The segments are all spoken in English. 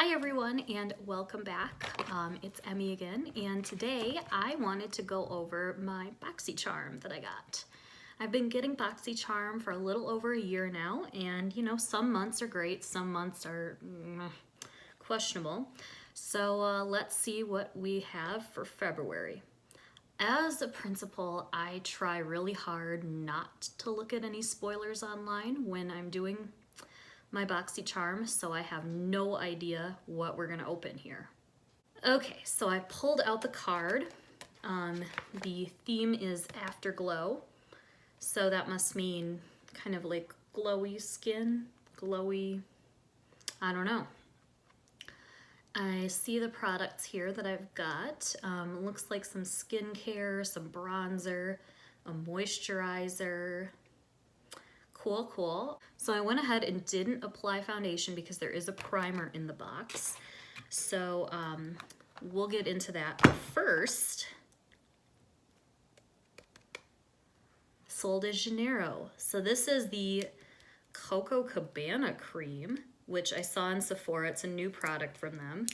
Hi everyone and welcome back. It's Emmy again, and today I wanted to go over my Boxycharm that I got. I've been getting Boxycharm for a little over a year now, and you know, some months are great, some months are questionable. So let's see what we have for February. As a principal, I try really hard not to look at any spoilers online when I'm doing my Boxycharm, so I have no idea what we're gonna open here. Okay, so I pulled out the card. The theme is Afterglow, so that must mean kind of like glowy skin, glowy, I don't know. I see the products here that I've got. It looks like some skincare, some bronzer, a moisturizer. Cool. So I went ahead and didn't apply foundation because there is a primer in the box. So we'll get into that. But first, Sol de Janeiro. So this is the Coco Cabana cream, which I saw in Sephora. It's a new product from them,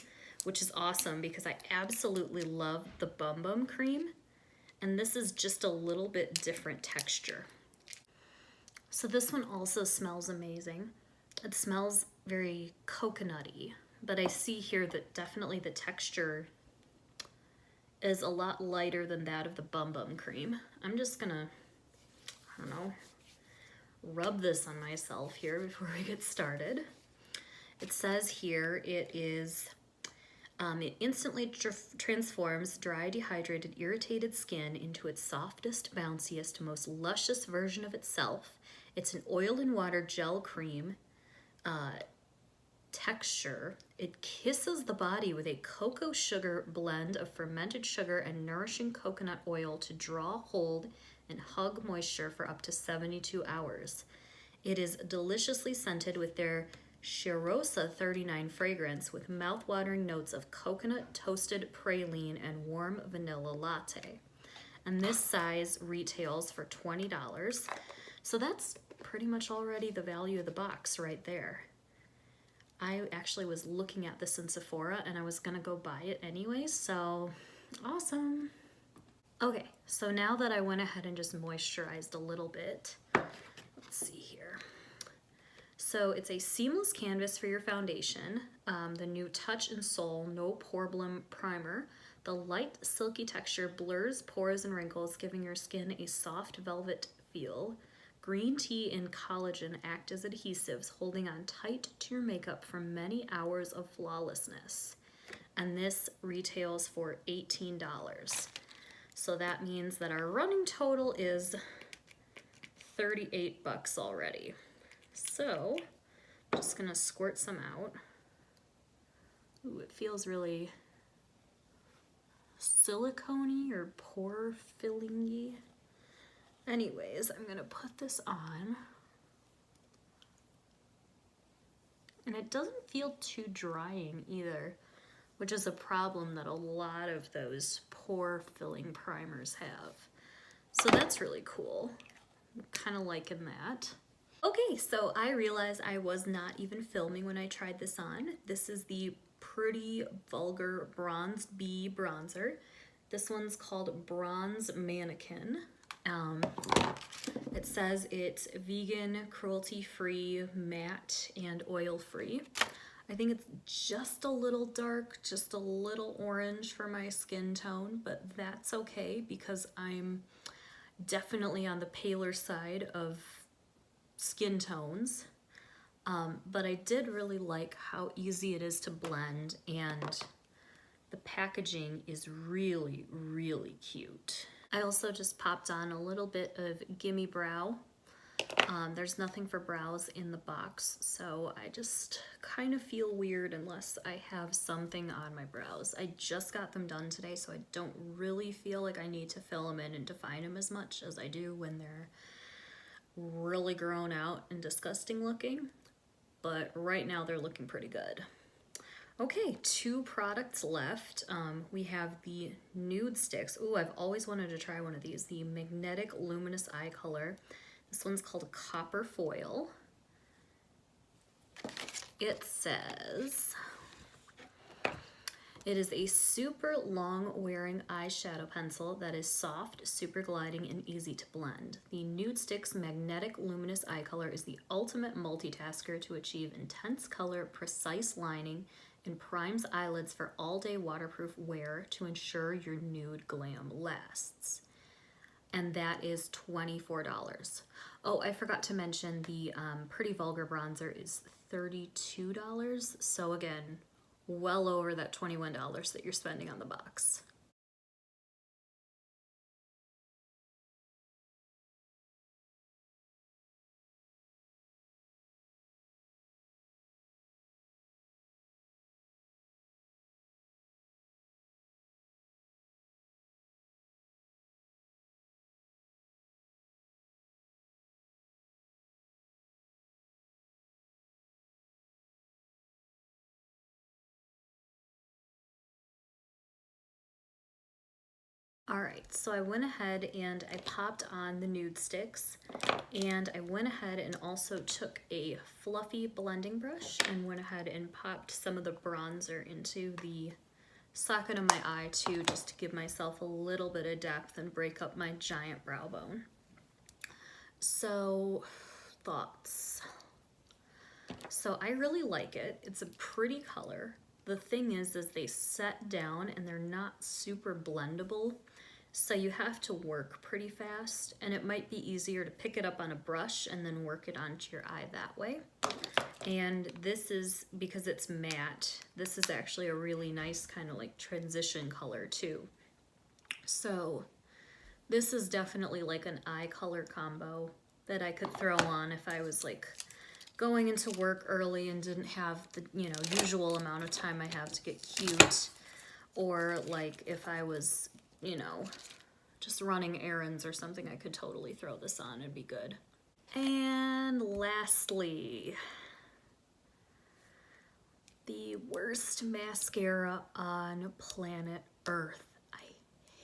which is awesome because I absolutely love the Bum Bum cream. And this is just a little bit different texture. So this one also smells amazing. It smells very coconutty, but I see here that definitely the texture is a lot lighter than that of the Bum Bum cream. I'm just gonna, I don't know, rub this on myself here before we get started. It says here it instantly transforms dry, dehydrated, irritated skin into its softest, bounciest, most luscious version of itself. It's an oil and water gel cream texture. It kisses the body with a cocoa sugar blend of fermented sugar and nourishing coconut oil to draw, hold, and hug moisture for up to 72 hours. It is deliciously scented with their Cheirosa 39 fragrance with mouth-watering notes of coconut, toasted praline, and warm vanilla latte. And this size retails for $20. So that's pretty much already the value of the box right there. I actually was looking at this in Sephora and I was gonna go buy it anyway, so awesome. Okay, so now that I went ahead and just moisturized a little bit, let's see here. So it's a seamless canvas for your foundation, the new Touch and Soul No Problem Primer. The light silky texture blurs pores and wrinkles, giving your skin a soft velvet feel. Green tea and collagen act as adhesives, holding on tight to your makeup for many hours of flawlessness. And this retails for $18. So that means that our running total is 38 bucks already. So I'm just gonna squirt some out. Ooh, it feels really silicone-y or pore filling-y. Anyways, I'm gonna put this on. And it doesn't feel too drying either, which is a problem that a lot of those pore filling primers have. So that's really cool. I'm kind of liking that. Okay, so I realized I was not even filming when I tried this on. This is the Pretty Vulgar Bronzed Bee Bronzer. This one's called Bronze Mannequin. It says it's vegan, cruelty-free, matte, and oil-free. I think it's just a little dark, just a little orange for my skin tone, but that's okay because I'm definitely on the paler side of skin tones. But I did really like how easy it is to blend, and the packaging is really, really cute. I also just popped on a little bit of Gimme Brow. There's nothing for brows in the box, so I just kind of feel weird unless I have something on my brows. I just got them done today, so I don't really feel like I need to fill them in and define them as much as I do when they're really grown out and disgusting looking. But right now they're looking pretty good. Okay, 2 products left. We have the nude sticks. Ooh, I've always wanted to try one of these. The Magnetic Luminous Eye Color. This one's called Copper Foil. It says It is a super long wearing eyeshadow pencil that is soft, super gliding, and easy to blend. The Nude Sticks Magnetic Luminous Eye Color is the ultimate multitasker to achieve intense color, precise lining, and primes eyelids for all-day waterproof wear to ensure your nude glam lasts. And that is $24. Oh, I forgot to mention the Pretty Vulgar Bronzer is $32. So again, well over that $21 that you're spending on the box. All right, so I went ahead and I popped on the Nude Sticks, and I went ahead and also took a fluffy blending brush and went ahead and popped some of the bronzer into the socket of my eye too, just to give myself a little bit of depth and break up my giant brow bone. So, thoughts. So I really like it. It's a pretty color. The thing is they set down and they're not super blendable. So you have to work pretty fast, and it might be easier to pick it up on a brush and then work it onto your eye that way. And this is, because it's matte, this is actually a really nice kind of like transition color too. So this is definitely like an eye color combo that I could throw on if I was like going into work early and didn't have the, you know, usual amount of time I have to get cute, or like if I was, you know, just running errands or something, I could totally throw this on. It'd be good. And lastly, the worst mascara on planet Earth. I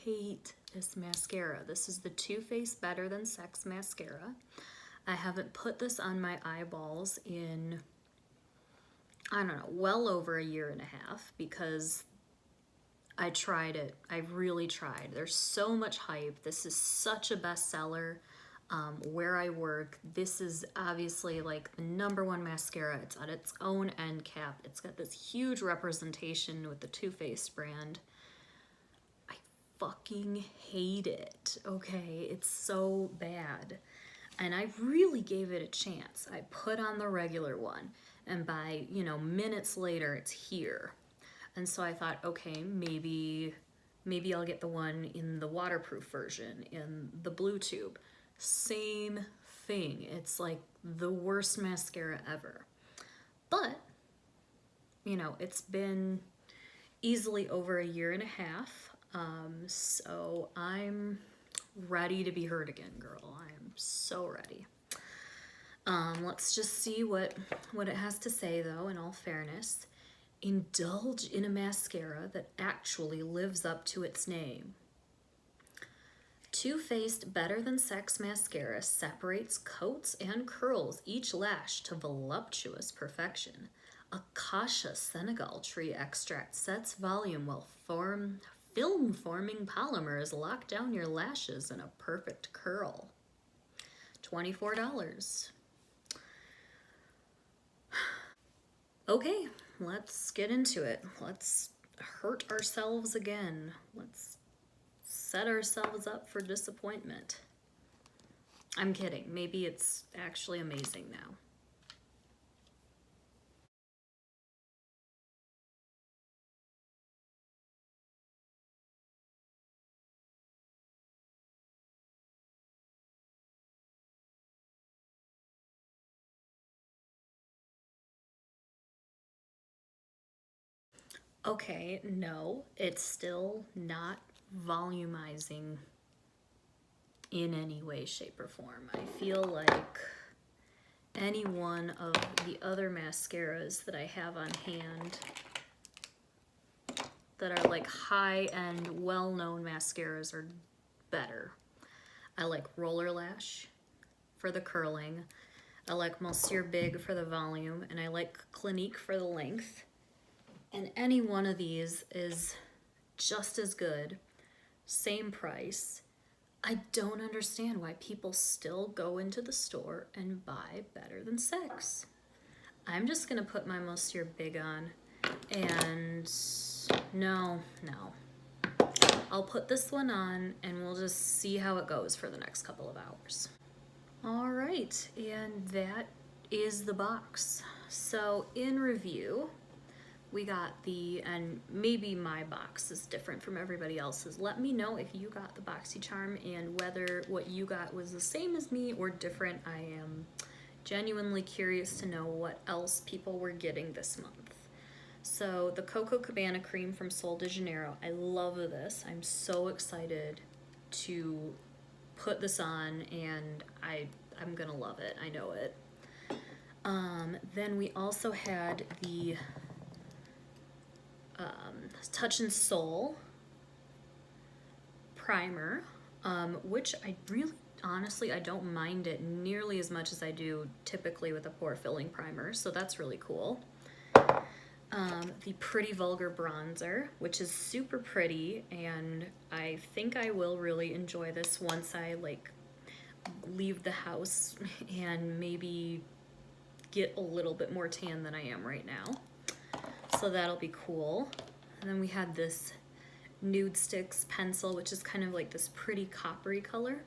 hate this mascara. This is the Too Faced Better Than Sex mascara. I haven't put this on my eyeballs in, I don't know, well over a year and a half, because I tried it. I really tried. There's so much hype. This is such a bestseller. Where I work, this is obviously like the #1 mascara. It's on its own end cap. It's got this huge representation with the Too Faced brand. I fucking hate it, okay? It's so bad. And I really gave it a chance. I put on the regular one, and by, you know, minutes later, it's here. And so I thought, okay, maybe I'll get the one in the waterproof version, in the blue tube. Same thing. It's like the worst mascara ever. But, you know, it's been easily over a year and a half. So I'm ready to be heard again, girl. I am so ready. Let's just see what it has to say, though, in all fairness. Indulge in a mascara that actually lives up to its name. Too Faced Better Than Sex mascara separates coats and curls each lash to voluptuous perfection. Acacia Senegal tree extract sets volume while film-forming polymers lock down your lashes in a perfect curl. $24. Okay, let's get into it. Let's hurt ourselves again. Let's set ourselves up for disappointment. I'm kidding. Maybe it's actually amazing now. Okay, no, it's still not volumizing in any way, shape, or form. I feel like any one of the other mascaras that I have on hand that are like high-end, well-known mascaras are better. I like Roller Lash for the curling. I like Monsieur Big for the volume, and I like Clinique for the length. And any one of these is just as good, same price. I don't understand why people still go into the store and buy Better Than Sex. I'm just gonna put my Monsieur Big on, and no. I'll put this one on and we'll just see how it goes for the next couple of hours. All right, and that is the box. So in review, we got and maybe my box is different from everybody else's. Let me know if you got the Boxycharm and whether what you got was the same as me or different. I am genuinely curious to know what else people were getting this month. So the Coco Cabana cream from Sol de Janeiro. I love this. I'm so excited to put this on, and I'm gonna love it. I know it. Then we also had the Touch and Soul primer, which I really, honestly, I don't mind it nearly as much as I do typically with a pore filling primer, so that's really cool. The Pretty Vulgar bronzer, which is super pretty, and I think I will really enjoy this once I like leave the house and maybe get a little bit more tan than I am right now. So that'll be cool. And then we had this Nude Sticks pencil, which is kind of like this pretty coppery color.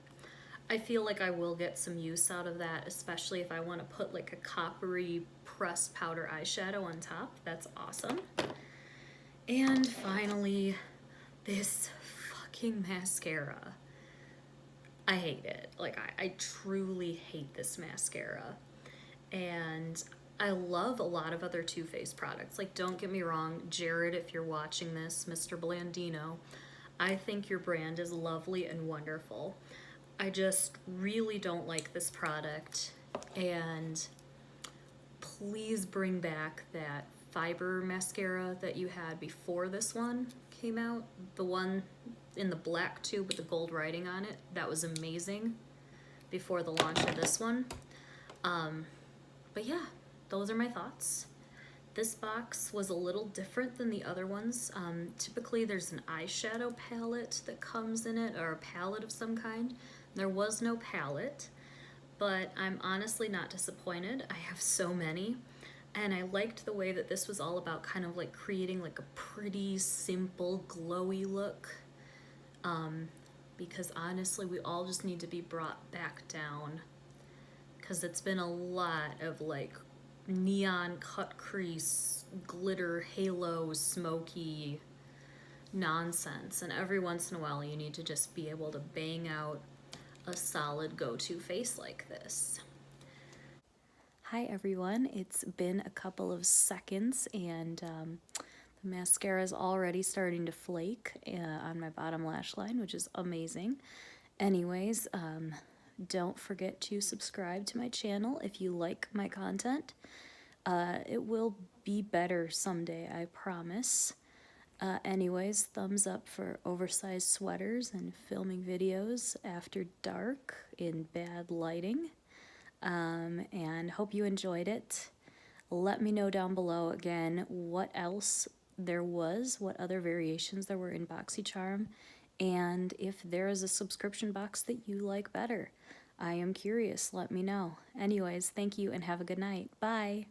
I feel like I will get some use out of that, especially if I want to put like a coppery pressed powder eyeshadow on top. That's awesome. And finally, this fucking mascara. I hate it. Like, I truly hate this mascara. And I love a lot of other Too Faced products. Like, don't get me wrong, Jared, if you're watching this, Mr. Blandino, I think your brand is lovely and wonderful. I just really don't like this product, and please bring back that fiber mascara that you had before this one came out. The one in the black tube with the gold writing on it. That was amazing before the launch of this one. But yeah, those are my thoughts. This box was a little different than the other ones. Typically there's an eyeshadow palette that comes in it, or a palette of some kind. There was no palette, but I'm honestly not disappointed. I have so many, and I liked the way that this was all about kind of like creating like a pretty simple glowy look, because honestly we all just need to be brought back down, because it's been a lot of like neon cut crease, glitter, halo, smoky nonsense, and every once in a while you need to just be able to bang out a solid go-to face like this. Hi everyone, it's been a couple of seconds, and the mascara is already starting to flake on my bottom lash line, which is amazing. Anyways, don't forget to subscribe to my channel if you like my content. It will be better someday, I promise. Anyways, thumbs up for oversized sweaters and filming videos after dark in bad lighting. And hope you enjoyed it. Let me know down below again what else there was, what other variations there were in Boxycharm, and if there is a subscription box that you like better. I am curious, let me know. Anyways, thank you and have a good night. Bye!